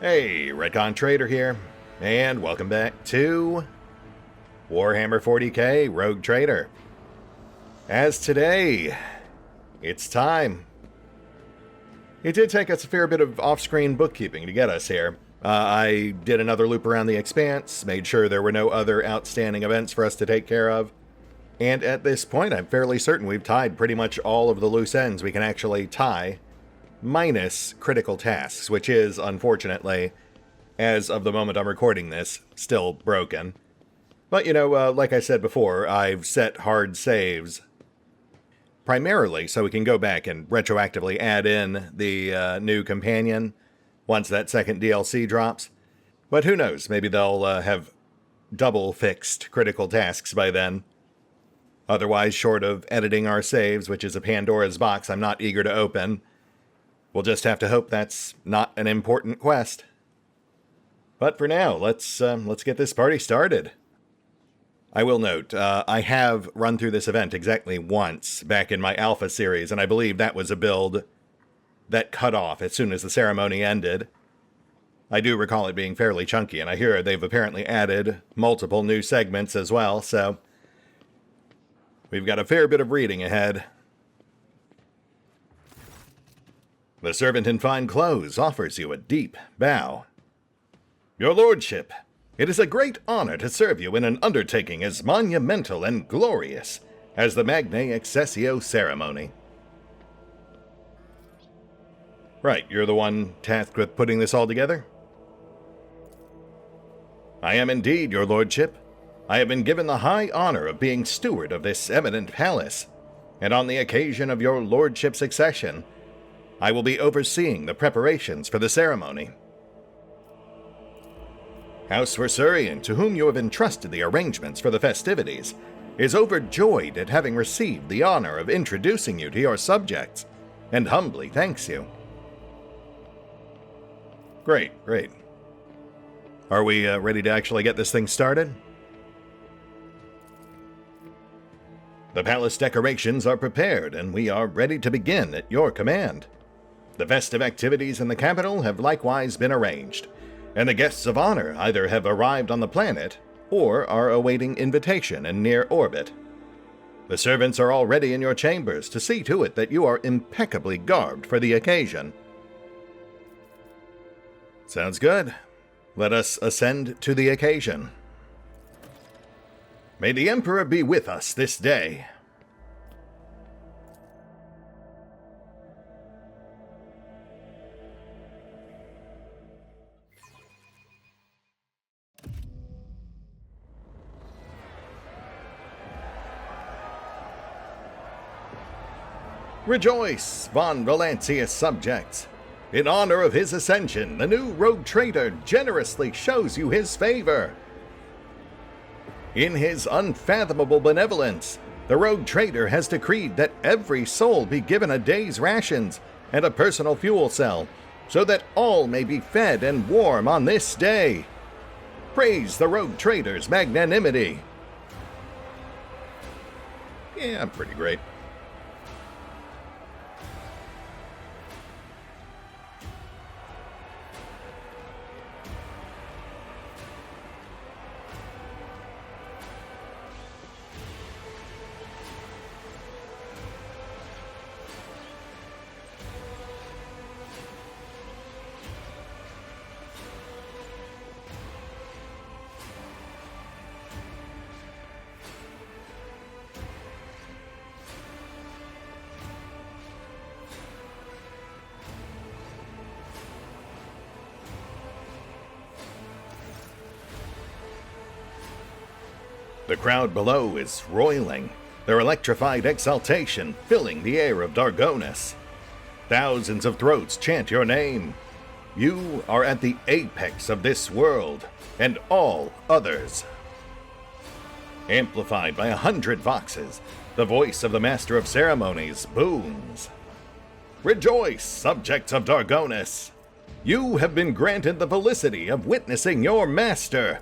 Hey, RetconRaider here, and welcome back to Warhammer 40k Rogue Trader. As today, it's time. It did take us a fair bit of off-screen bookkeeping to get us here. I did another loop around the Expanse, made sure there were no other outstanding events for us to take care of, and at this point I'm fairly certain we've tied pretty much all of the loose ends we can actually tie, minus critical tasks, which is, unfortunately, as of the moment I'm recording this, still broken. But, like I said before, I've set hard saves, primarily so we can go back and retroactively add in the new companion once that second DLC drops. But who knows, maybe they'll have double fixed critical tasks by then. Otherwise, short of editing our saves, which is a Pandora's box I'm not eager to open, we'll just have to hope that's not an important quest. But for now, let's get this party started. I will note, I have run through this event exactly once back in my Alpha series, and I believe that was a build that cut off as soon as the ceremony ended. I do recall it being fairly chunky, and I hear they've apparently added multiple new segments as well, so we've got a fair bit of reading ahead. The servant in fine clothes offers you a deep bow. Your lordship, it is a great honor to serve you in an undertaking as monumental and glorious as the Magnae Exsellsior ceremony. Right, you're the one tasked with putting this all together? I am indeed, your lordship. I have been given the high honor of being steward of this eminent palace, and on the occasion of your lordship's accession, I will be overseeing the preparations for the ceremony. House Versurian, to whom you have entrusted the arrangements for the festivities, is overjoyed at having received the honor of introducing you to your subjects, and humbly thanks you. Great. Are we ready to actually get this thing started? The palace decorations are prepared, and we are ready to begin at your command. The festive activities in the capital have likewise been arranged, and the guests of honor either have arrived on the planet or are awaiting invitation in near orbit. The servants are already in your chambers to see to it that you are impeccably garbed for the occasion. Sounds good. Let us ascend to the occasion. May the Emperor be with us this day. Rejoice, von Valancius subjects! In honor of his ascension, the new rogue trader generously shows you his favor. In his unfathomable benevolence, the rogue trader has decreed that every soul be given a day's rations and a personal fuel cell, so that all may be fed and warm on this day. Praise the rogue trader's magnanimity. Yeah, pretty great. The crowd below is roiling, their electrified exultation filling the air of Dargonis. Thousands of throats chant your name. You are at the apex of this world and all others. Amplified by 100 voxes, the voice of the Master of Ceremonies booms. Rejoice, subjects of Dargonis! You have been granted the felicity of witnessing your master.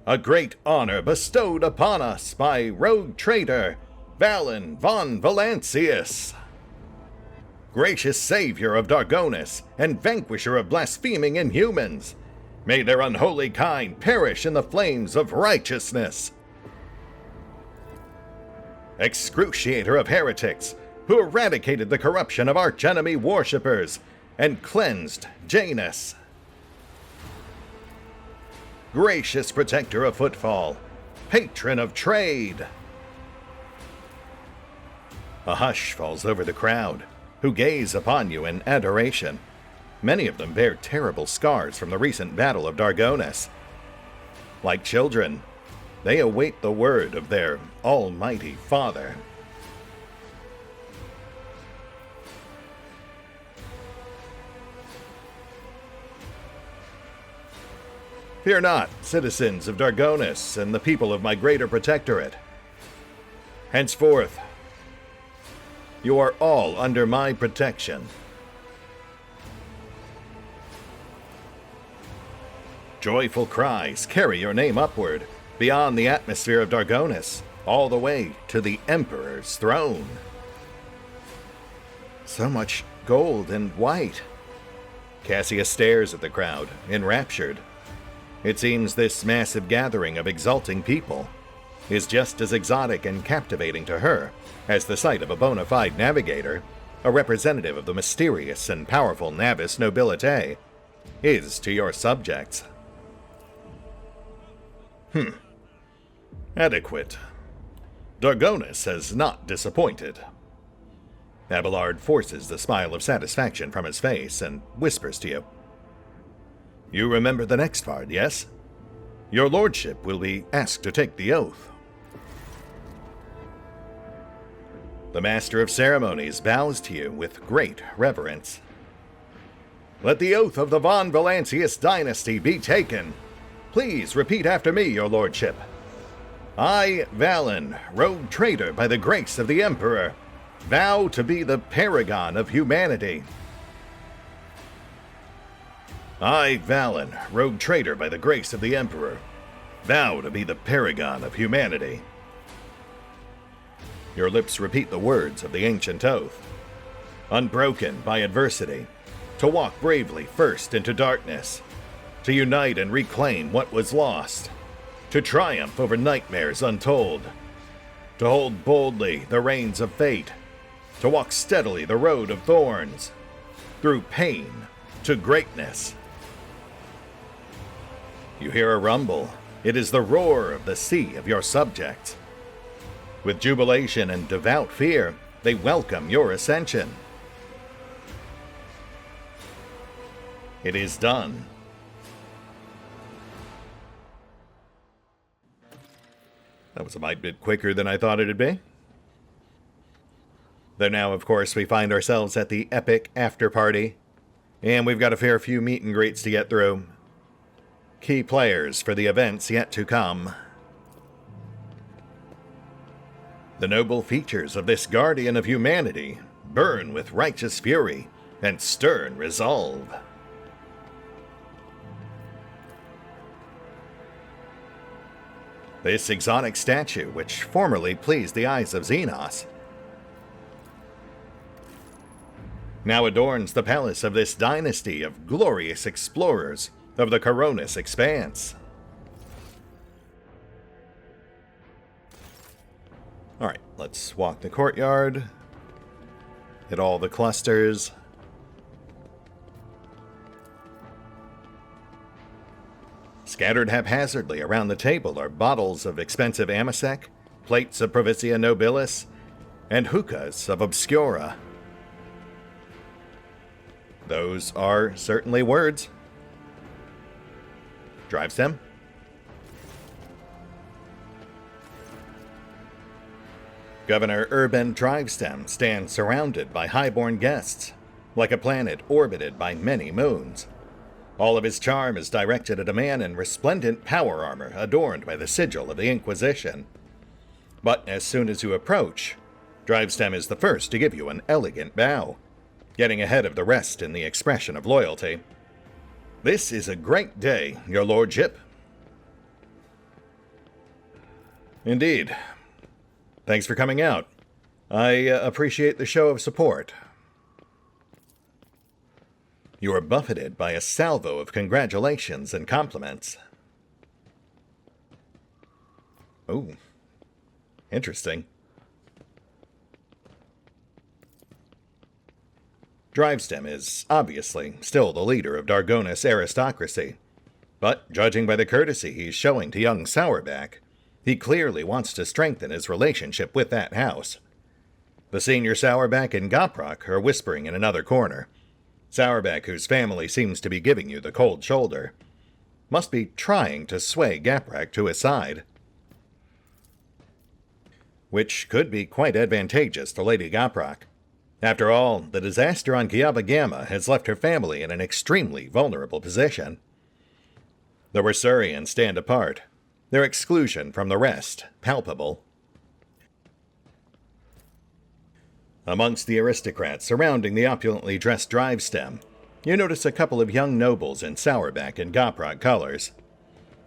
A great honor bestowed upon us by rogue trader Valen von Valancius. gracious savior of Dargonus, and vanquisher of blaspheming inhumans, may their unholy kind perish in the flames of righteousness. Excruciator of heretics, who eradicated the corruption of archenemy worshippers and cleansed Janus. Gracious protector of footfall, patron of trade. A hush falls over the crowd, who gaze upon you in adoration. Many of them bear terrible scars from the recent battle of Dargonus. Like children, they await the word of their almighty father. Fear not, citizens of Dargonus and the people of my greater protectorate. Henceforth, you are all under my protection. Joyful cries carry your name upward, beyond the atmosphere of Dargonus, all the way to the Emperor's throne. So much gold and white. Cassia stares at the crowd, enraptured. It seems this massive gathering of exulting people is just as exotic and captivating to her as the sight of a bona fide navigator, a representative of the mysterious and powerful Navis nobilite, is to your subjects. Adequate. Dargonus has not disappointed. Abelard forces the smile of satisfaction from his face and whispers to you. You remember the next card, yes? Your lordship will be asked to take the oath. The master of ceremonies bows to you with great reverence. Let the oath of the Von Valancius dynasty be taken. Please repeat after me, your lordship. I, Valen, rogue trader by the grace of the Emperor, vow to be the paragon of humanity. I, Valen, rogue trader by the grace of the Emperor, vow to be the paragon of humanity. Your lips repeat the words of the ancient oath. Unbroken by adversity, to walk bravely first into darkness, to unite and reclaim what was lost, to triumph over nightmares untold, to hold boldly the reins of fate, to walk steadily the road of thorns, through pain to greatness. You hear a rumble. It is the roar of the sea of your subjects. With jubilation and devout fear, they welcome your ascension. It is done. That was a mite bit quicker than I thought it'd be. Though now, of course, we find ourselves at the epic after party, and we've got a fair few meet and greets to get through. Key players for the events yet to come. The noble features of this guardian of humanity burn with righteous fury and stern resolve. This exotic statue, which formerly pleased the eyes of Xenos, now adorns the palace of this dynasty of glorious explorers of the Coronis Expanse. Alright, let's walk the courtyard, hit all the clusters. Scattered haphazardly around the table are bottles of expensive Amasec, plates of Provincia Nobilis, and hookahs of Obscura. Those are certainly words. Drivestem. Governor Urban Drivestem stands surrounded by highborn guests, like a planet orbited by many moons. All of his charm is directed at a man in resplendent power armor adorned by the sigil of the Inquisition. But as soon as you approach, Drivestem is the first to give you an elegant bow, getting ahead of the rest in the expression of loyalty. This is a great day, your lordship. Indeed. Thanks for coming out. I appreciate the show of support. You are buffeted by a salvo of congratulations and compliments. Ooh. Interesting. Drivestem is obviously still the leader of Dargonis aristocracy, but judging by the courtesy he's showing to young Sauerback, he clearly wants to strengthen his relationship with that house. The senior Sauerback and Goprok are whispering in another corner. Sauerback, whose family seems to be giving you the cold shoulder, must be trying to sway Gaprak to his side, which could be quite advantageous to Lady Goprok. After all, the disaster on Giaba Gamma has left her family in an extremely vulnerable position. The Wersurians stand apart, their exclusion from the rest palpable. Amongst the aristocrats surrounding the opulently dressed Drivestem, you notice a couple of young nobles in Sauerback and Goprok colors.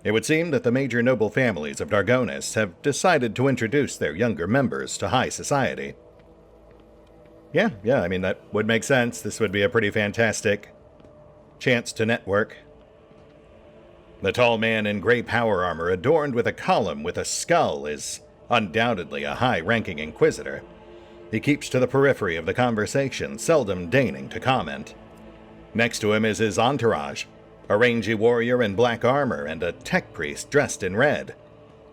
It would seem that the major noble families of Dargonis have decided to introduce their younger members to high society. Yeah, I mean, that would make sense. This would be a pretty fantastic chance to network. The tall man in gray power armor adorned with a column with a skull is undoubtedly a high-ranking inquisitor. He keeps to the periphery of the conversation, seldom deigning to comment. Next to him is his entourage, a rangy warrior in black armor and a tech priest dressed in red,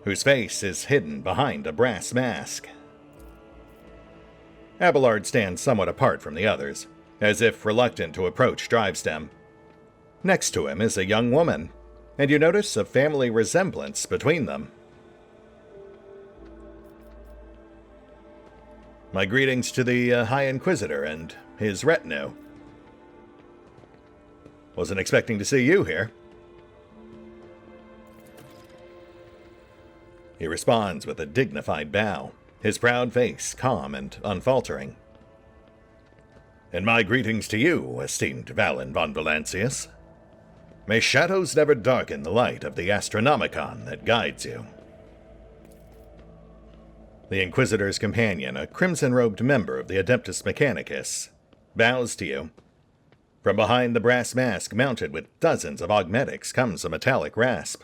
whose face is hidden behind a brass mask. Abelard stands somewhat apart from the others, as if reluctant to approach Drivestem. Next to him is a young woman, and you notice a family resemblance between them. My greetings to the High Inquisitor and his retinue. Wasn't expecting to see you here. He responds with a dignified bow, his proud face calm and unfaltering. And my greetings to you, esteemed Valen von Valancius. May shadows never darken the light of the Astronomicon that guides you. The Inquisitor's companion, a crimson-robed member of the Adeptus Mechanicus, bows to you. From behind the brass mask mounted with dozens of augmetics comes a metallic rasp.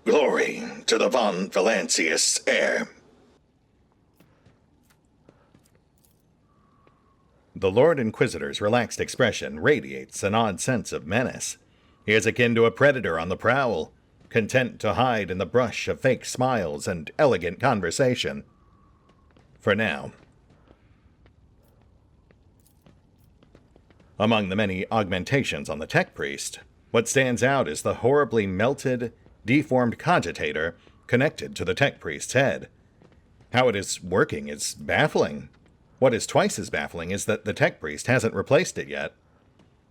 Glory to the von Valancius heir. The Lord Inquisitor's relaxed expression radiates an odd sense of menace. He is akin to a predator on the prowl, content to hide in the brush of fake smiles and elegant conversation. For now. Among the many augmentations on the tech priest, what stands out is the horribly melted, deformed cogitator connected to the tech priest's head. How it is working is baffling. What is twice as baffling is that the tech priest hasn't replaced it yet.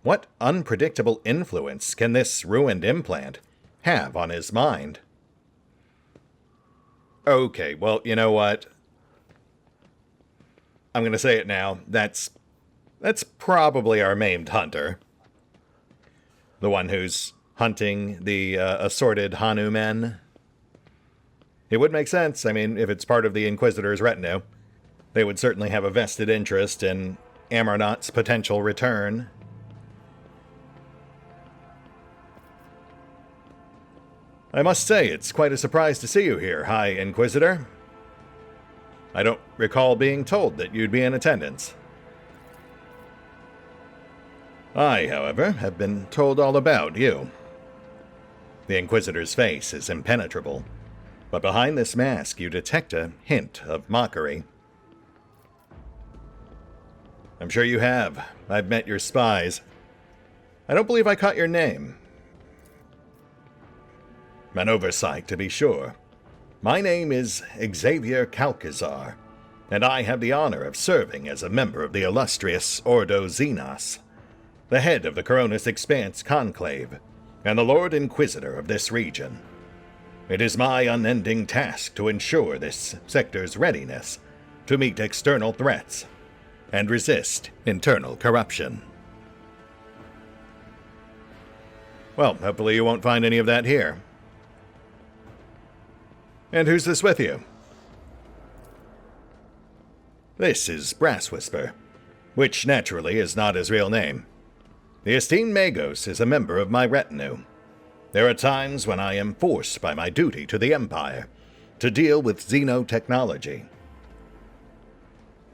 What unpredictable influence can this ruined implant have on his mind? Okay, well, you know what? I'm going to say it now. That's probably our maimed hunter. The one who's hunting the assorted Hanu men. It would make sense. I mean, if it's part of the Inquisitor's retinue, they would certainly have a vested interest in Amarnot's potential return. I must say, it's quite a surprise to see you here, High Inquisitor. I don't recall being told that you'd be in attendance. I, however, have been told all about you. The Inquisitor's face is impenetrable, but behind this mask you detect a hint of mockery. I'm sure you have. I've met your spies. I don't believe I caught your name. An oversight, to be sure. My name is Xavier Kalkazar, and I have the honor of serving as a member of the illustrious Ordo Xenos, the head of the Coronis Expanse Conclave, and the Lord Inquisitor of this region. It is my unending task to ensure this sector's readiness to meet external threats and resist internal corruption. Well, hopefully you won't find any of that here. And who's this with you? This is Brass Whisper, which naturally is not his real name. The esteemed Magos is a member of my retinue. There are times when I am forced by my duty to the Empire to deal with xenotechnology.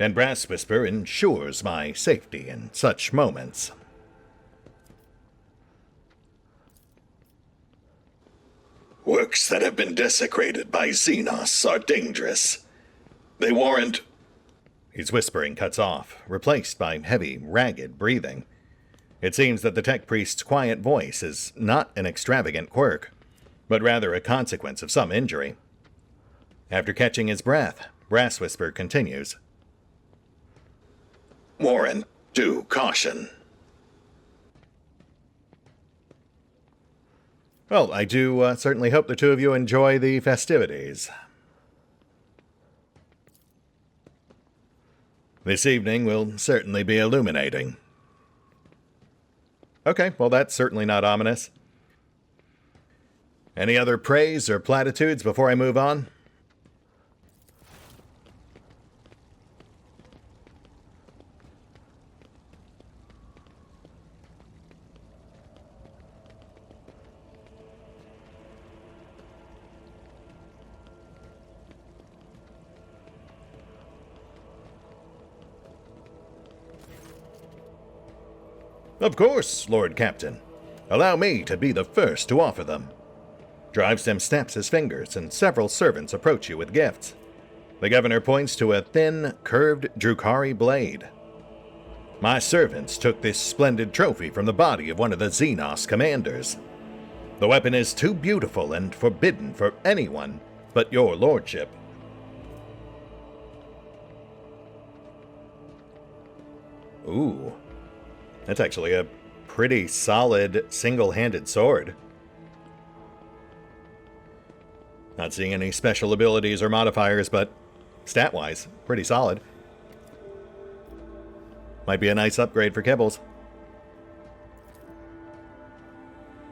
And Brass Whisper ensures my safety in such moments. Works that have been desecrated by Xenos are dangerous. They warrant... His whispering cuts off, replaced by heavy, ragged breathing. It seems that the tech priest's quiet voice is not an extravagant quirk, but rather a consequence of some injury. After catching his breath, Brass Whisper continues. Warrant due caution. Well, I do certainly hope the two of you enjoy the festivities. This evening will certainly be illuminating. Okay, well that's certainly not ominous. Any other praise or platitudes before I move on? Of course, Lord Captain. Allow me to be the first to offer them. Drivestem snaps his fingers, and several servants approach you with gifts. The governor points to a thin, curved Drukhari blade. My servants took this splendid trophy from the body of one of the Xenos commanders. The weapon is too beautiful and forbidden for anyone but your lordship. Ooh. That's actually a pretty solid single-handed sword. Not seeing any special abilities or modifiers, but stat-wise, pretty solid. Might be a nice upgrade for Kibbles.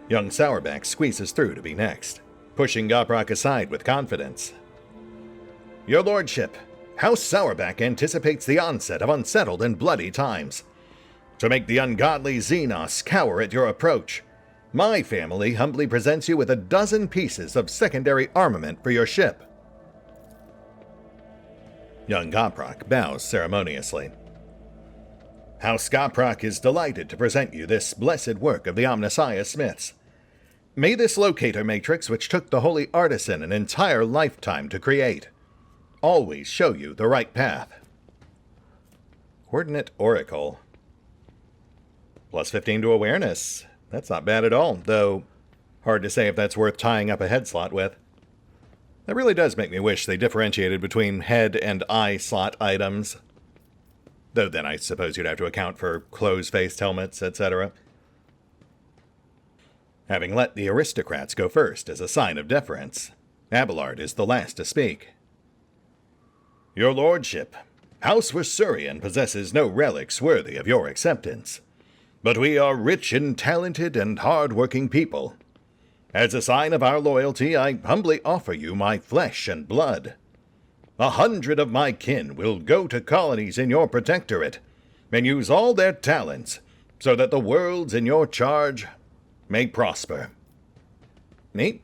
Young Sourback squeezes through to be next, pushing Goprock aside with confidence. Your lordship, House Sourback anticipates the onset of unsettled and bloody times. To make the ungodly Xenos cower at your approach, my family humbly presents you with a dozen pieces of secondary armament for your ship. Young Goprock bows ceremoniously. House Goprock is delighted to present you this blessed work of the Omnissiah Smiths. May this locator matrix, which took the holy artisan an entire lifetime to create, always show you the right path. Coordinate Oracle. Plus 15 to awareness. That's not bad at all, though hard to say if that's worth tying up a head slot with. That really does make me wish they differentiated between head and eye slot items. Though then I suppose you'd have to account for closed-faced helmets, etc. Having let the aristocrats go first as a sign of deference, Abelard is the last to speak. Your lordship, House Versurian possesses no relics worthy of your acceptance. But we are rich and talented and hard-working people. As a sign of our loyalty, I humbly offer you my flesh and blood. 100 of my kin will go to colonies in your protectorate and use all their talents so that the worlds in your charge may prosper. Neat.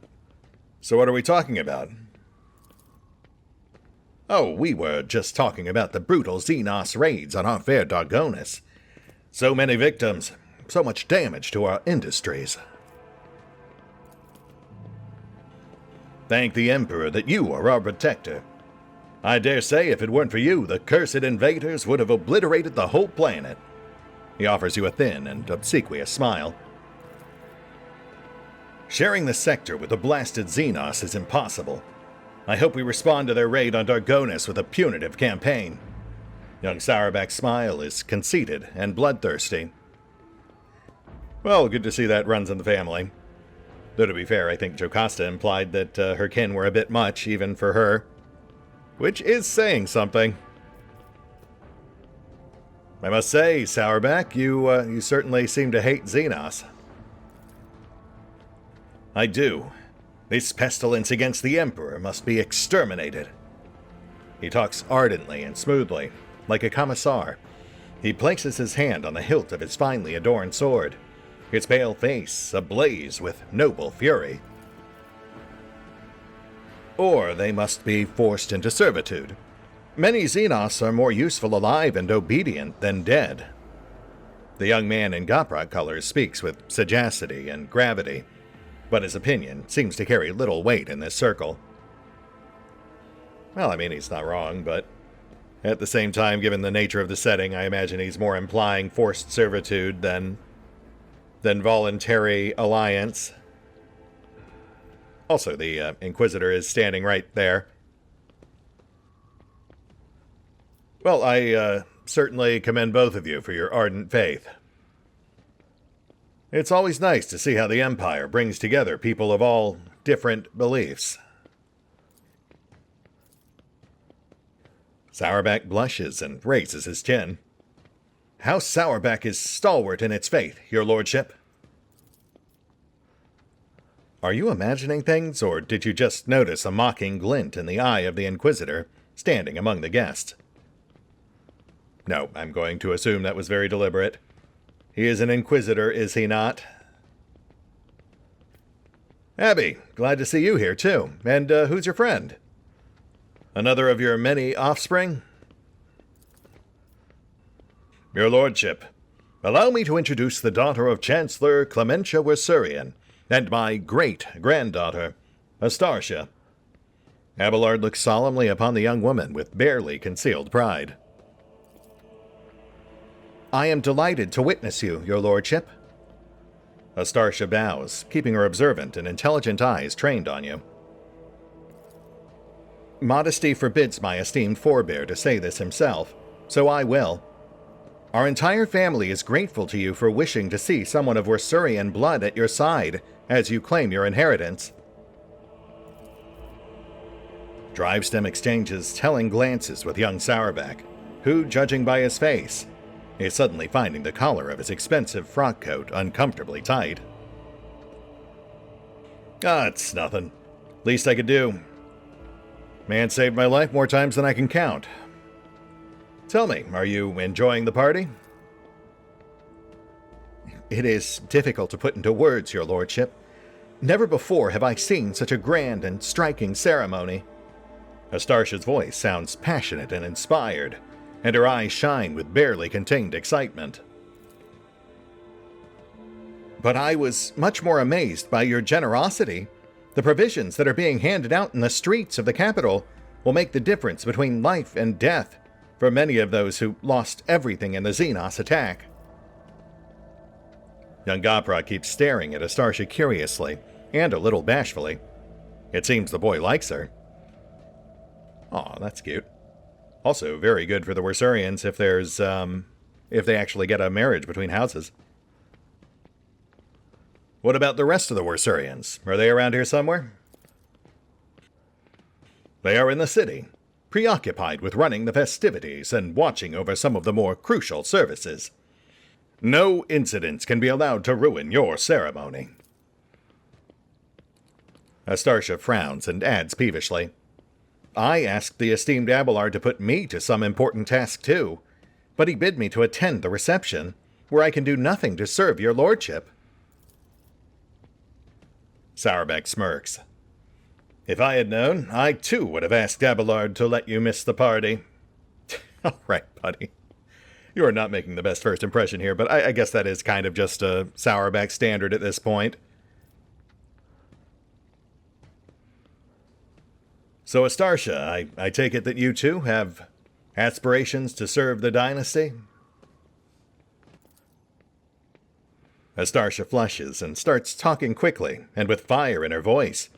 So what are we talking about? Oh, we were just talking about the brutal Xenos raids on our fair Dargonis. So many victims, so much damage to our industries. Thank the Emperor that you are our protector. I dare say if it weren't for you, the cursed invaders would have obliterated the whole planet. He offers you a thin and obsequious smile. Sharing the sector with the blasted Xenos is impossible. I hope we respond to their raid on Dargonis with a punitive campaign. Young Sourback's smile is conceited and bloodthirsty. Well, good to see that runs in the family. Though to be fair, I think Jocasta implied that her kin were a bit much, even for her. Which is saying something. I must say, Sourback, you certainly seem to hate Xenos. I do. This pestilence against the Emperor must be exterminated. He talks ardently and smoothly, like a commissar, He places his hand on the hilt of his finely adorned sword, his pale face ablaze with noble fury. Or they must be forced into servitude. Many Xenos are more useful alive and obedient than dead. The young man in Goprok colors speaks with sagacity and gravity, but his opinion seems to carry little weight in this circle. Well, I mean, he's not wrong, but at the same time, given the nature of the setting, I imagine he's more implying forced servitude than voluntary alliance. Also, the Inquisitor is standing right there. Well, I certainly commend both of you for your ardent faith. It's always nice to see how the Empire brings together people of all different beliefs. Sourback blushes and raises his chin. House Sourback is stalwart in its faith, your lordship. Are you imagining things, or did you just notice a mocking glint in the eye of the Inquisitor standing among the guests? No, I'm going to assume that was very deliberate. He is an Inquisitor, is he not? Abby, glad to see you here, too. And who's your friend? Another of your many offspring? Your lordship, allow me to introduce the daughter of Chancellor Clementia Wersurian, and my great-granddaughter, Astartia. Abelard looks solemnly upon the young woman with barely concealed pride. I am delighted to witness you, your lordship. Astartia bows, keeping her observant and intelligent eyes trained on you. Modesty forbids my esteemed forebear to say this himself, so I will. Our entire family is grateful to you for wishing to see someone of Wersurian blood at your side as you claim your inheritance. Drivestem exchanges telling glances with young Sourback, who, judging by his face, is suddenly finding the collar of his expensive frock coat uncomfortably tight. It's nothing. Least I could do. Man saved my life more times than I can count. Tell me, are you enjoying the party? It is difficult to put into words, your lordship. Never before have I seen such a grand and striking ceremony. Astartia's voice sounds passionate and inspired, and her eyes shine with barely contained excitement. But I was much more amazed by your generosity. The provisions that are being handed out in the streets of the capital will make the difference between life and death for many of those who lost everything in the Xenos attack. Young Gopra keeps staring at Astartia curiously and a little bashfully. It seems the boy likes her. Aw, that's cute. Also very good for the Wersurians if they actually get a marriage between houses. What about the rest of the Wersurians? Are they around here somewhere? They are in the city, preoccupied with running the festivities and watching over some of the more crucial services. No incidents can be allowed to ruin your ceremony. Astartia frowns and adds peevishly, I asked the esteemed Abelard to put me to some important task too, but he bid me to attend the reception, where I can do nothing to serve your lordship. Sourback smirks. If I had known, I too would have asked Abelard to let you miss the party. All right, buddy. You are not making the best first impression here, but I guess that is kind of just a Sourback standard at this point. So, Astartia, I take it that you too have aspirations to serve the dynasty? Astartia flushes and starts talking quickly and with fire in her voice.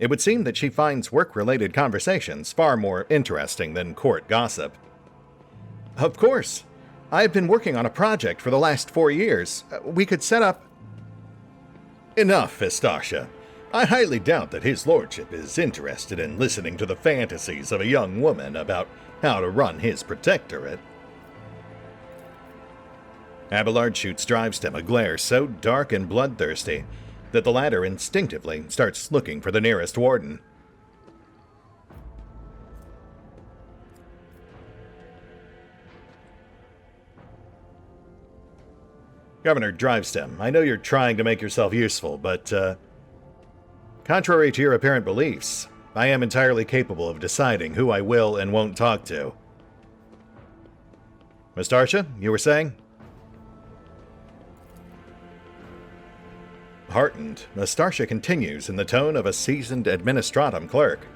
It would seem that she finds work-related conversations far more interesting than court gossip. Of course. I have been working on a project for the last 4 years. We could set up... Enough, Astartia. I highly doubt that his lordship is interested in listening to the fantasies of a young woman about how to run his protectorate. Abelard shoots Drivestem a glare so dark and bloodthirsty that the latter instinctively starts looking for the nearest warden. Governor Drivestem, I know you're trying to make yourself useful, but, contrary to your apparent beliefs, I am entirely capable of deciding who I will and won't talk to. Nastarsha, you were saying? Heartened, Nastarsha continues in the tone of a seasoned administratum clerk.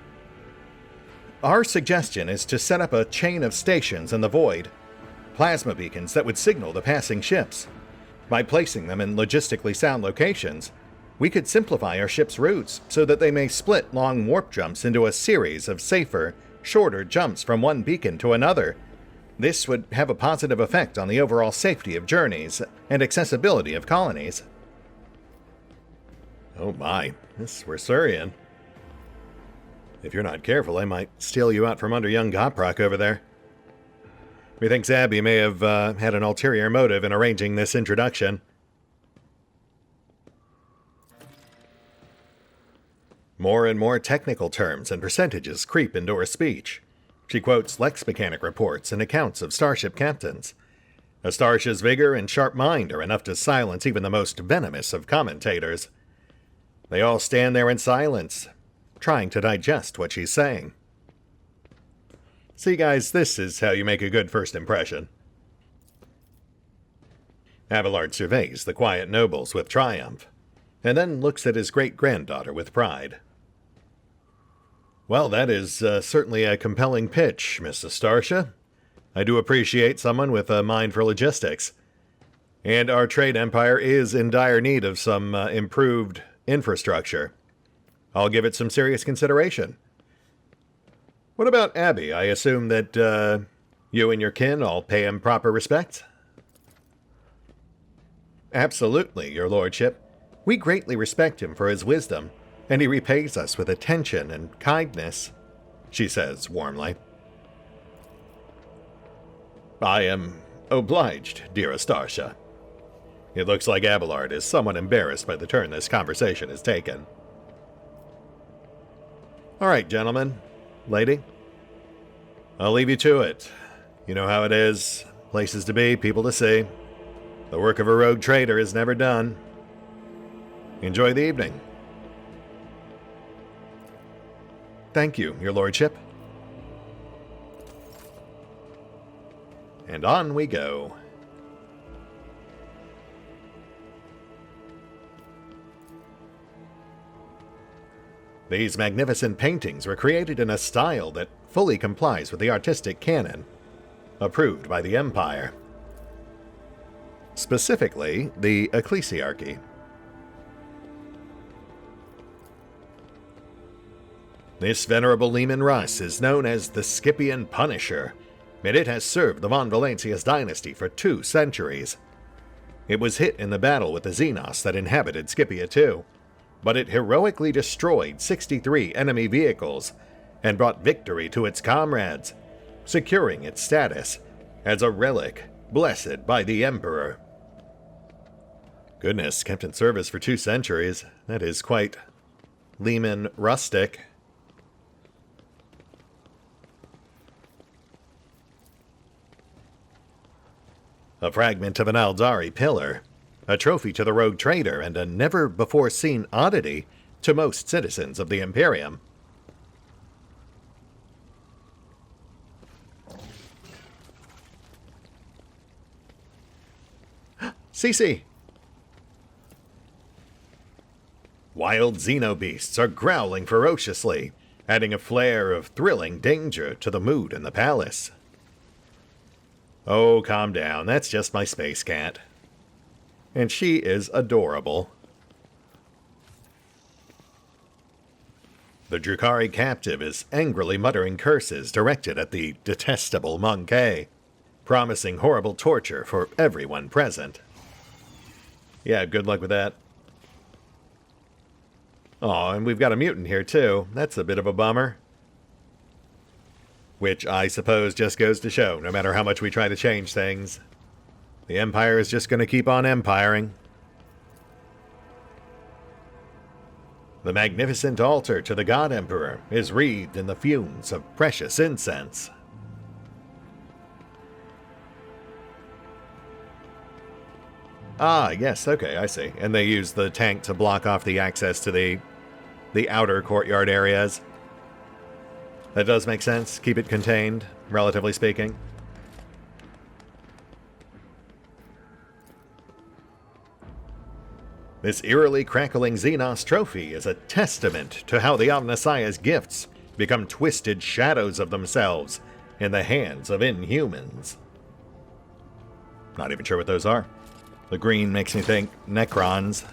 Our suggestion is to set up a chain of stations in the void, plasma beacons that would signal the passing ships. By placing them in logistically sound locations, we could simplify our ship's routes so that they may split long warp jumps into a series of safer, shorter jumps from one beacon to another. This would have a positive effect on the overall safety of journeys and accessibility of colonies. Oh my, this Wersurian. If you're not careful, I might steal you out from under young Goprock over there. Methinks Abby may have had an ulterior motive in arranging this introduction. More and more technical terms and percentages creep into her speech. She quotes Lex Mechanic reports and accounts of starship captains. Nastarsha's vigor and sharp mind are enough to silence even the most venomous of commentators. They all stand there in silence, trying to digest what she's saying. See, guys, this is how you make a good first impression. Abelard surveys the quiet nobles with triumph, and then looks at his great-granddaughter with pride. Well, that is certainly a compelling pitch, Miss Nastarsha. I do appreciate someone with a mind for logistics. And our trade empire is in dire need of some improved infrastructure. I'll give it some serious consideration. What about Abby? I assume that you and your kin all pay him proper respect? Absolutely, your lordship. We greatly respect him for his wisdom, and he repays us with attention and kindness, she says warmly. I am obliged, dear Nastarsha. It looks like Abelard is somewhat embarrassed by the turn this conversation has taken. All right, gentlemen. Lady? I'll leave you to it. You know how it is. Places to be, people to see. The work of a rogue trader is never done. Enjoy the evening. Thank you, your lordship. And on we go. These magnificent paintings were created in a style that fully complies with the artistic canon, approved by the Empire. Specifically, the Ecclesiarchy. This venerable Leman Russ is known as the Scipian Punisher, and it has served the Von Valancius dynasty for 2 centuries. It was hit in the battle with the Xenos that inhabited Scipia too, but it heroically destroyed 63 enemy vehicles and brought victory to its comrades, securing its status as a relic blessed by the Emperor. Goodness, kept in service for 2 centuries. That is quite Leman Rustic. A fragment of an Aldari pillar, a trophy to the rogue trader, and a never-before-seen oddity to most citizens of the Imperium. Cece! Wild xenobeasts are growling ferociously, adding a flare of thrilling danger to the mood in the palace. Oh, calm down, that's just my space cat. And she is adorable. The Drukhari captive is angrily muttering curses directed at the detestable Monkey, promising horrible torture for everyone present. Yeah, good luck with that. Oh, and we've got a mutant here too. That's a bit of a bummer. Which I suppose just goes to show, no matter how much we try to change things, the Empire is just going to keep on empiring. The magnificent altar to the God Emperor is wreathed in the fumes of precious incense. Ah, yes, okay, I see. And they use the tank to block off the access to the outer courtyard areas. That does make sense. Keep it contained, relatively speaking. This eerily crackling Xenos trophy is a testament to how the Omnissiah's gifts become twisted shadows of themselves in the hands of inhumans. Not even sure what those are. The green makes me think Necrons.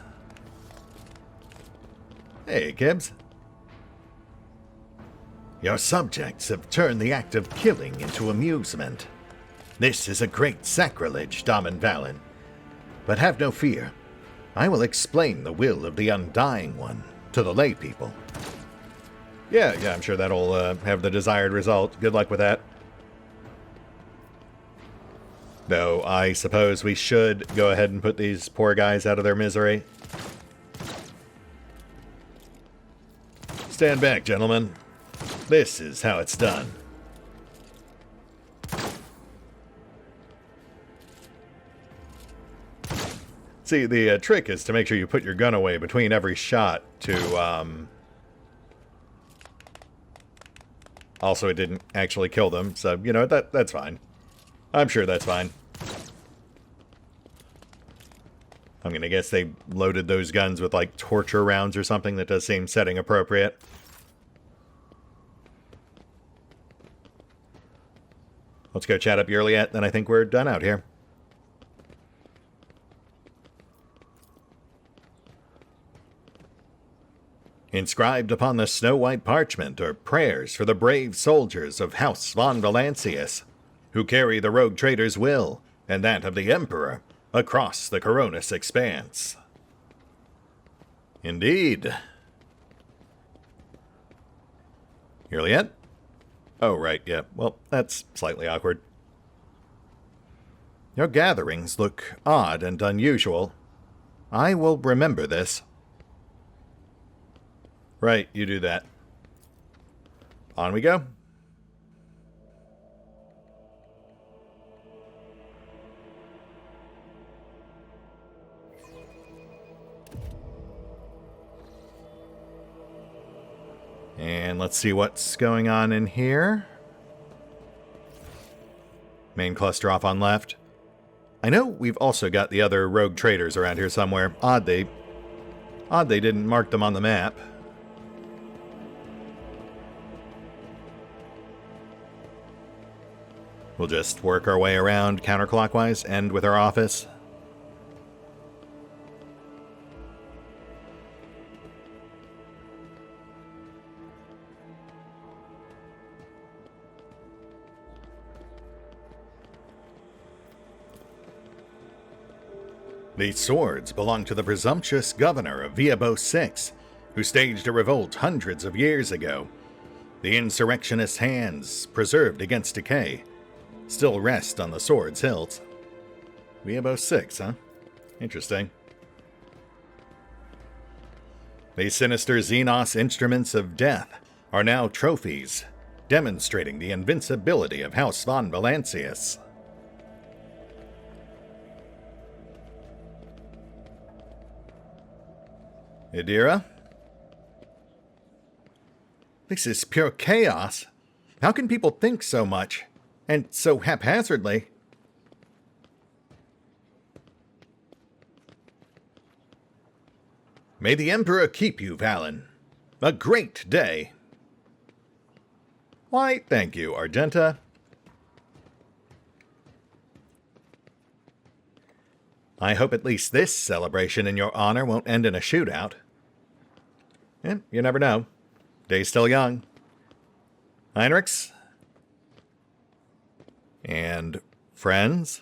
Hey, Gibbs. Your subjects have turned the act of killing into amusement. This is a great sacrilege, Daman Valen. But have no fear. I will explain the will of the Undying One to the lay people. Yeah, I'm sure that'll have the desired result. Good luck with that. Though, I suppose we should go ahead and put these poor guys out of their misery. Stand back, gentlemen. This is how it's done. See, the trick is to make sure you put your gun away between every shot to, Also, it didn't actually kill them, so, you know, that's fine. I'm sure that's fine. I'm gonna guess they loaded those guns with, like, torture rounds or something. That does seem setting appropriate. Let's go chat up Yurliet, then I think we're done out here. Inscribed upon the snow-white parchment are prayers for the brave soldiers of House von Valancius, who carry the rogue trader's will, and that of the Emperor, across the Coronis expanse. Indeed. Yurliet? Oh, right, yeah. Well, that's slightly awkward. Your gatherings look odd and unusual. I will remember this. Right, you do that. On we go. And let's see what's going on in here. Main cluster off on left. I know we've also got the other rogue traders around here somewhere. Odd they didn't mark them on the map. We'll just work our way around counterclockwise, end with our office. These swords belong to the presumptuous governor of Viabo VI, who staged a revolt hundreds of years ago. The insurrectionist's hands, preserved against decay, still rest on the sword's hilt. Viabo VI, huh? Interesting. These sinister Xenos instruments of death are now trophies, demonstrating the invincibility of House von Valancius. Idira? This is pure chaos. How can people think so much? And so haphazardly? May the Emperor keep you, Valen. A great day. Why, thank you, Argenta. I hope at least this celebration in your honor won't end in a shootout. You never know. Day's still young. Heinrichs? And friends?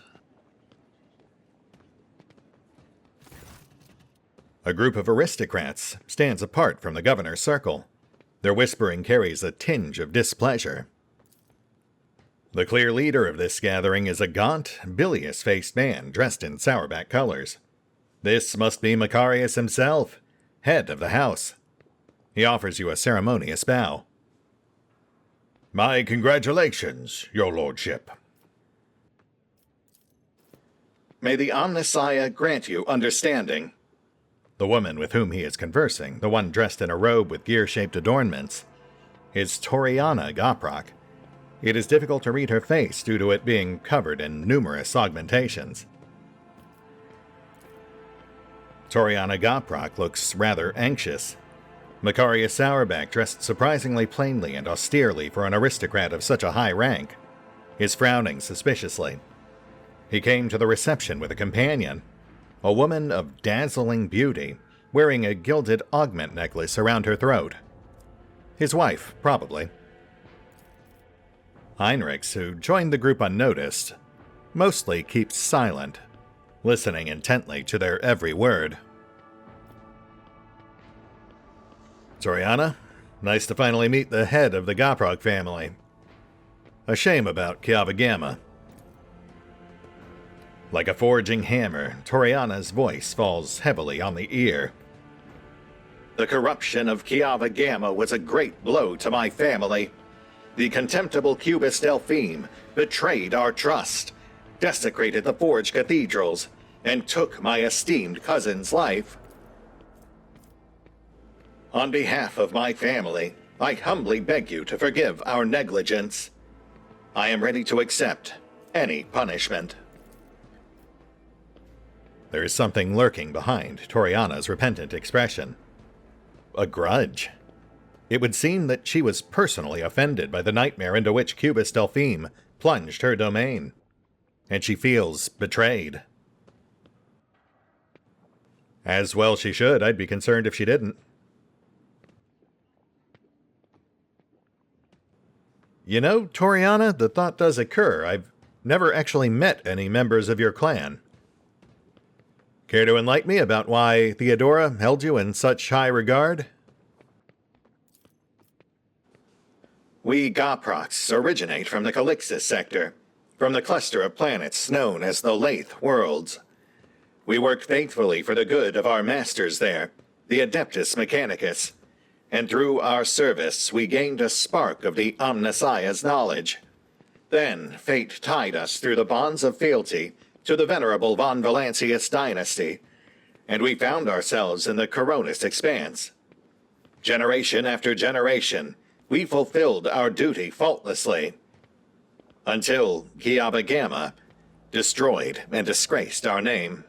A group of aristocrats stands apart from the governor's circle. Their whispering carries a tinge of displeasure. The clear leader of this gathering is a gaunt, bilious-faced man dressed in sourback colors. This must be Macarius himself, head of the house. He offers you a ceremonious bow. My congratulations, your lordship. May the Omnissiah grant you understanding. The woman with whom he is conversing, the one dressed in a robe with gear-shaped adornments, is Toriana Goprok. It is difficult to read her face due to it being covered in numerous augmentations. Toriana Goprok looks rather anxious. Macarius Sourback dressed surprisingly plainly and austerely for an aristocrat of such a high rank, is frowning suspiciously. He came to the reception with a companion, a woman of dazzling beauty, wearing a gilded augment necklace around her throat. His wife, probably. Heinrichs, who joined the group unnoticed, mostly keeps silent, listening intently to their every word. Toriana, nice to finally meet the head of the Goprok family. A shame about Kiava Gamma. Like a forging hammer, Toriana's voice falls heavily on the ear. The corruption of Kiava Gamma was a great blow to my family. The contemptible Cubist Delphine betrayed our trust, desecrated the forged cathedrals, and took my esteemed cousin's life. On behalf of my family, I humbly beg you to forgive our negligence. I am ready to accept any punishment. There is something lurking behind Toriana's repentant expression. A grudge. It would seem that she was personally offended by the nightmare into which Cubist Delphine plunged her domain, and she feels betrayed. As well she should. I'd be concerned if she didn't. You know, Toriana, the thought does occur. I've never actually met any members of your clan. Care to enlighten me about why Theodora held you in such high regard? We Goproks originate from the Calixis sector, from the cluster of planets known as the Lathe Worlds. We work faithfully for the good of our masters there, the Adeptus Mechanicus, and through our service we gained a spark of the Omnissiah's knowledge. Then fate tied us through the bonds of fealty to the venerable von Valancius dynasty, and we found ourselves in the Coronis expanse. Generation after generation, we fulfilled our duty faultlessly, until Kiava Gamma destroyed and disgraced our name.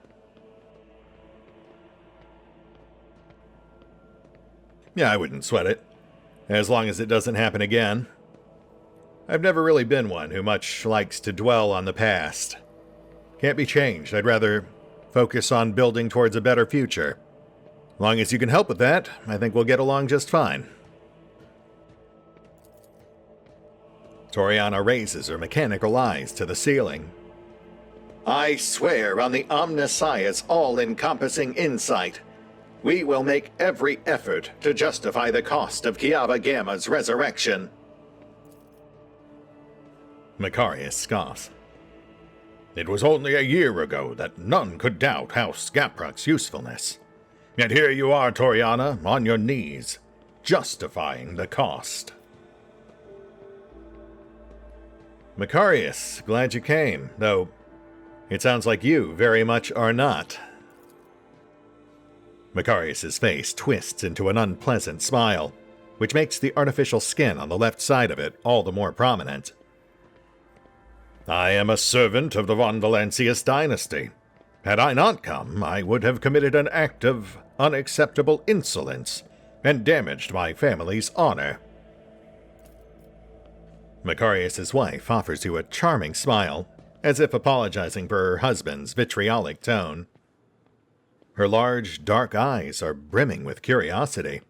Yeah, I wouldn't sweat it, as long as it doesn't happen again. I've never really been one who much likes to dwell on the past. Can't be changed. I'd rather focus on building towards a better future. As long as you can help with that, I think we'll get along just fine. Toriana raises her mechanical eyes to the ceiling. I swear on the Omnissiah's all-encompassing insight, we will make every effort to justify the cost of Kiava Gamma's resurrection. Macarius scoffs. It was only a year ago that none could doubt House Goprok's usefulness. Yet here you are, Toriana, on your knees, justifying the cost. Macarius, glad you came, though it sounds like you very much are not. Macarius's face twists into an unpleasant smile, which makes the artificial skin on the left side of it all the more prominent. I am a servant of the von Valancius dynasty. Had I not come, I would have committed an act of unacceptable insolence and damaged my family's honor. Macarius's wife offers you a charming smile, as if apologizing for her husband's vitriolic tone. Her large, dark eyes are brimming with curiosity.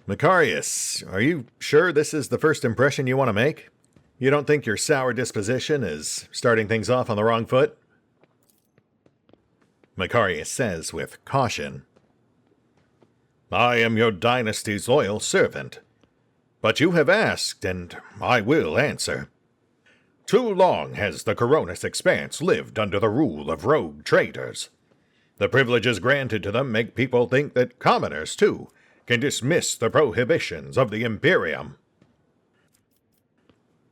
Macarius, are you sure this is the first impression you want to make? You don't think your sour disposition is starting things off on the wrong foot? Macarius says with caution. I am your dynasty's loyal servant. But you have asked, and I will answer. Too long has the Coronis Expanse lived under the rule of rogue traders. The privileges granted to them make people think that commoners, too, can dismiss the prohibitions of the Imperium.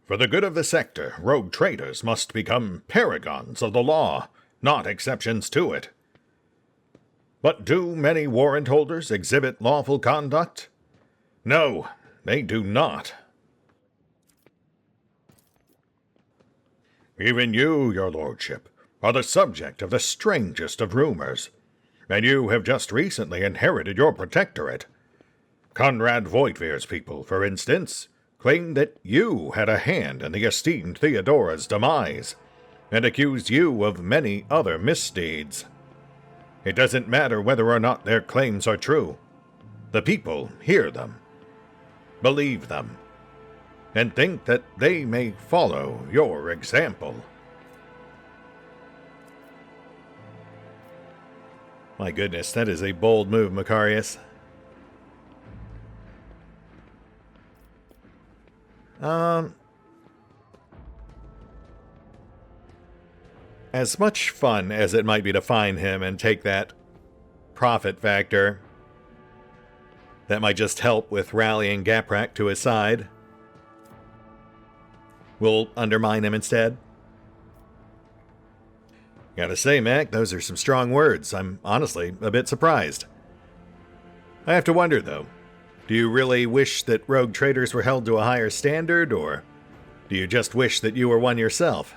For the good of the sector, rogue traders must become paragons of the law, not exceptions to it. But do many warrant holders exhibit lawful conduct? No, they do not. Even you, your lordship, are the subject of the strangest of rumors, and you have just recently inherited your protectorate. Conrad Voigtveer's people, for instance, claimed that you had a hand in the esteemed Theodora's demise, and accused you of many other misdeeds. It doesn't matter whether or not their claims are true. The people hear them, believe them, and think that they may follow your example. My goodness, that is a bold move, Macarius. As much fun as it might be to find him and take that profit factor, that might just help with rallying Gaprak to his side, we'll undermine him instead. Gotta say, Mac, those are some strong words. I'm honestly a bit surprised. I have to wonder, though, do you really wish that rogue traders were held to a higher standard, or do you just wish that you were one yourself?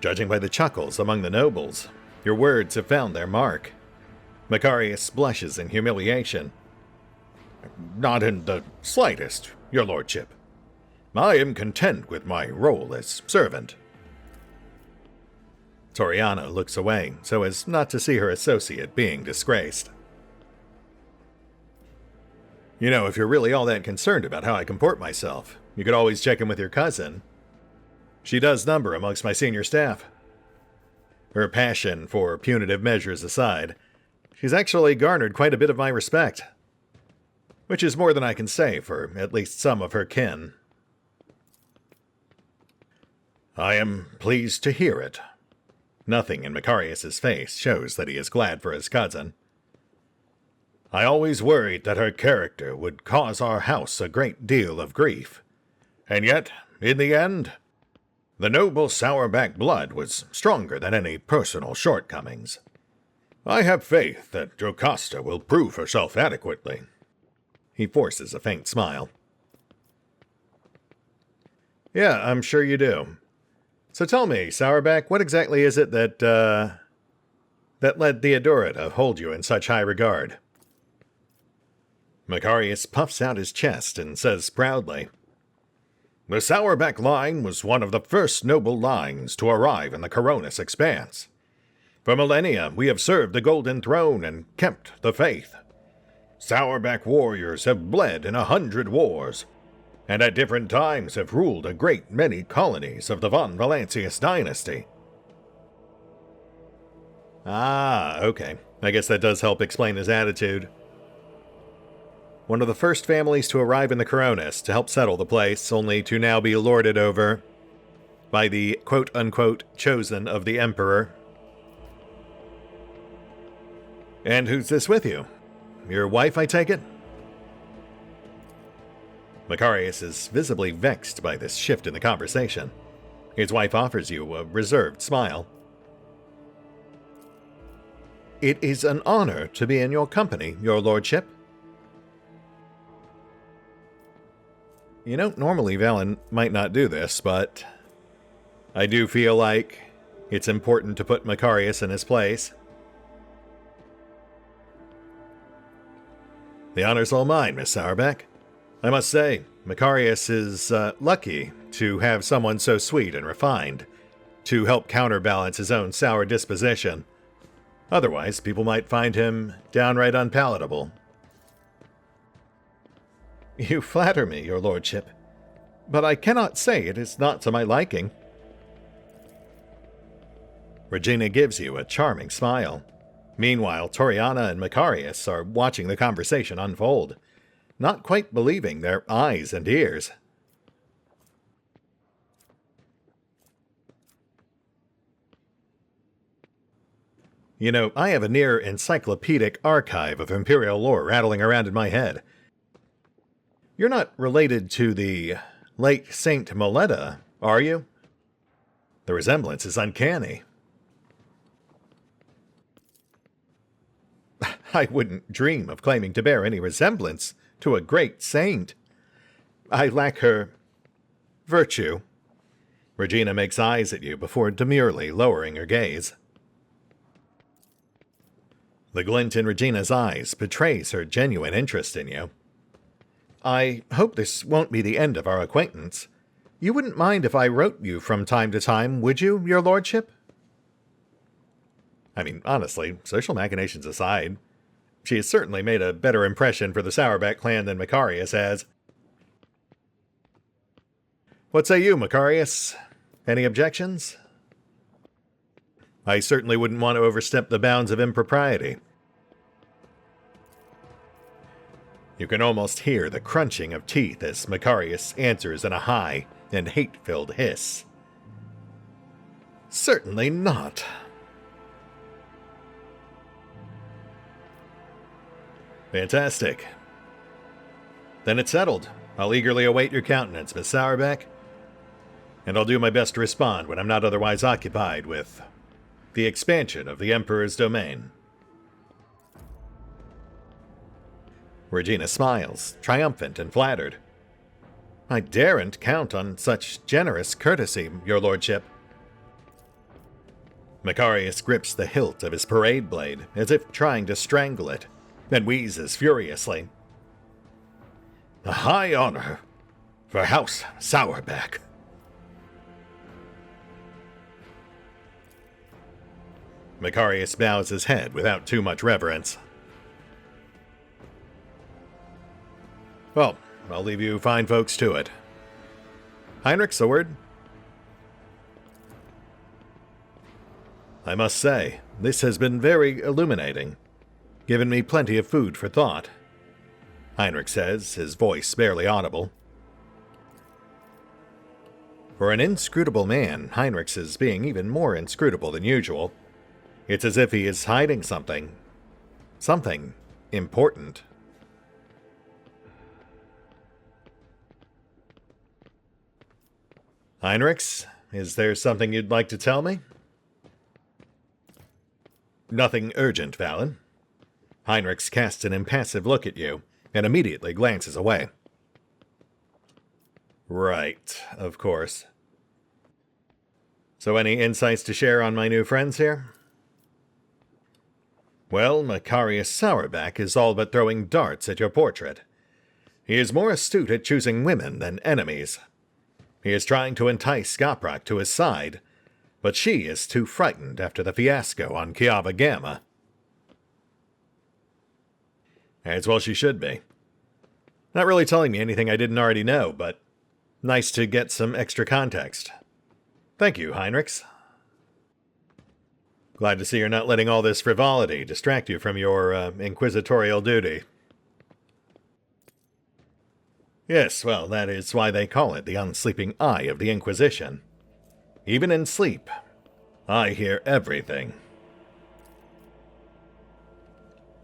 Judging by the chuckles among the nobles, your words have found their mark. Macarius blushes in humiliation. Not in the slightest, your lordship. I am content with my role as servant. Toriana looks away, so as not to see her associate being disgraced. You know, if you're really all that concerned about how I comport myself, you could always check in with your cousin. She does number amongst my senior staff. Her passion for punitive measures aside, she's actually garnered quite a bit of my respect, which is more than I can say for at least some of her kin. I am pleased to hear it. Nothing in Macarius's face shows that he is glad for his cousin. I always worried that her character would cause our house a great deal of grief, and yet, in the end, the noble Sauerback blood was stronger than any personal shortcomings. I have faith that Jocasta will prove herself adequately. He forces a faint smile. Yeah, I'm sure you do. So tell me, Sauerback, what exactly is it that led Theodora to hold you in such high regard? Macarius puffs out his chest and says proudly, The Sauerback line was one of the first noble lines to arrive in the Coronis expanse. For millennia, we have served the Golden Throne and kept the faith. Sauerback warriors have bled in 100 wars, and at different times have ruled a great many colonies of the von Valancius dynasty. Ah, okay. I guess that does help explain his attitude. One of the first families to arrive in the Coronis to help settle the place, only to now be lorded over by the quote-unquote chosen of the Emperor. And who's this with you? Your wife, I take it? Macarius is visibly vexed by this shift in the conversation. His wife offers you a reserved smile. It is an honor to be in your company, your lordship. You know, normally Valen might not do this, but I do feel like it's important to put Macarius in his place. The honor's all mine, Miss Sauerback. I must say, Macarius is lucky to have someone so sweet and refined to help counterbalance his own sour disposition. Otherwise, people might find him downright unpalatable. You flatter me, your lordship, but I cannot say it is not to my liking. Regina gives you a charming smile. Meanwhile, Toriana and Macarius are watching the conversation unfold, not quite believing their eyes and ears. You know, I have a near encyclopedic archive of Imperial lore rattling around in my head. You're not related to the late Saint Moletta, are you? The resemblance is uncanny. I wouldn't dream of claiming to bear any resemblance to a great saint. I lack her virtue. Regina makes eyes at you before demurely lowering her gaze. The glint in Regina's eyes betrays her genuine interest in you. I hope this won't be the end of our acquaintance. You wouldn't mind if I wrote you from time to time, would you, your lordship? I mean, honestly, social machinations aside, she has certainly made a better impression for the Sourback clan than Macarius has. What say you, Macarius? Any objections? I certainly wouldn't want to overstep the bounds of impropriety. You can almost hear the crunching of teeth as Macarius answers in a high and hate-filled hiss. Certainly not. Fantastic. Then it's settled. I'll eagerly await your countenance, Miss Sourback. And I'll do my best to respond when I'm not otherwise occupied with the expansion of the Emperor's domain. Regina smiles, triumphant and flattered. I daren't count on such generous courtesy, your lordship. Macarius grips the hilt of his parade blade as if trying to strangle it, then wheezes furiously. A high honor for House Sourback. Macarius bows his head without too much reverence. Well, I'll leave you fine folks to it. Heinrich's a word? I must say, this has been very illuminating. Given me plenty of food for thought. Heinrich says, his voice barely audible. For an inscrutable man, Heinrich's is being even more inscrutable than usual. It's as if he is hiding something. Something important. Heinrich's, is there something you'd like to tell me? Nothing urgent, Valen. Heinrich's casts an impassive look at you, and immediately glances away. Right, of course. So any insights to share on my new friends here? Well, Macarius Sourback is all but throwing darts at your portrait. He is more astute at choosing women than enemies. He is trying to entice Skoprak to his side, but she is too frightened after the fiasco on Kiava Gamma. As well she should be. Not really telling me anything I didn't already know, but nice to get some extra context. Thank you, Heinrich's. Glad to see you're not letting all this frivolity distract you from your inquisitorial duty. Yes, well, that is why they call it the unsleeping eye of the Inquisition. Even in sleep, I hear everything.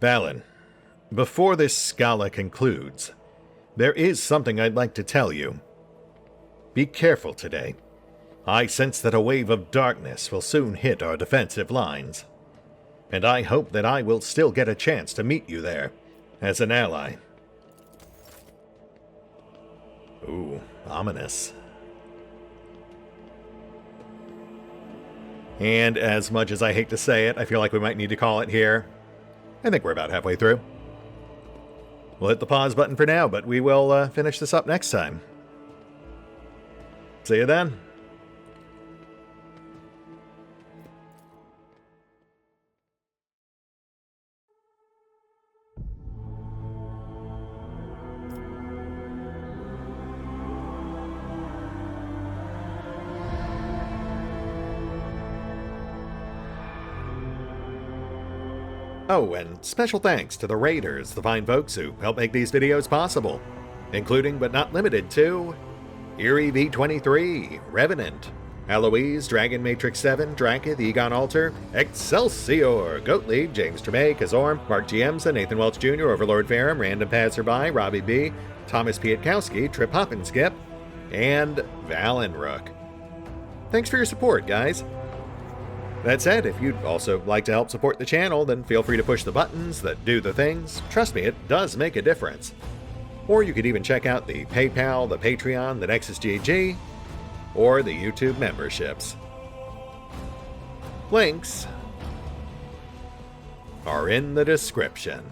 Valen, before this Scala concludes, there is something I'd like to tell you. Be careful today. I sense that a wave of darkness will soon hit our defensive lines. And I hope that I will still get a chance to meet you there, as an ally. Ooh, ominous. And as much as I hate to say it, I feel like we might need to call it here. I think we're about halfway through. We'll hit the pause button for now, but we will finish this up next time. See you then. Oh, and special thanks to the raiders, the fine folks who help make these videos possible, including but not limited to Eerie V23, Revenant, Alois, Dragon Matrix 7, Drakiith, EgonAlter, Exsellsior, Gottlieb, James Trimmier, Kazorm, Mark Giemza, Nathan Welch Jr., OverlordPherom, RandomPassrby, RobbyB, Tomasz Piątkowski, Triphoppenskip, and Valinrook. Thanks for your support, guys. That said, if you'd also like to help support the channel, then feel free to push the buttons that do the things. Trust me, it does make a difference. Or you could even check out the PayPal, the Patreon, the Nexus GG, or the YouTube memberships. Links are in the description.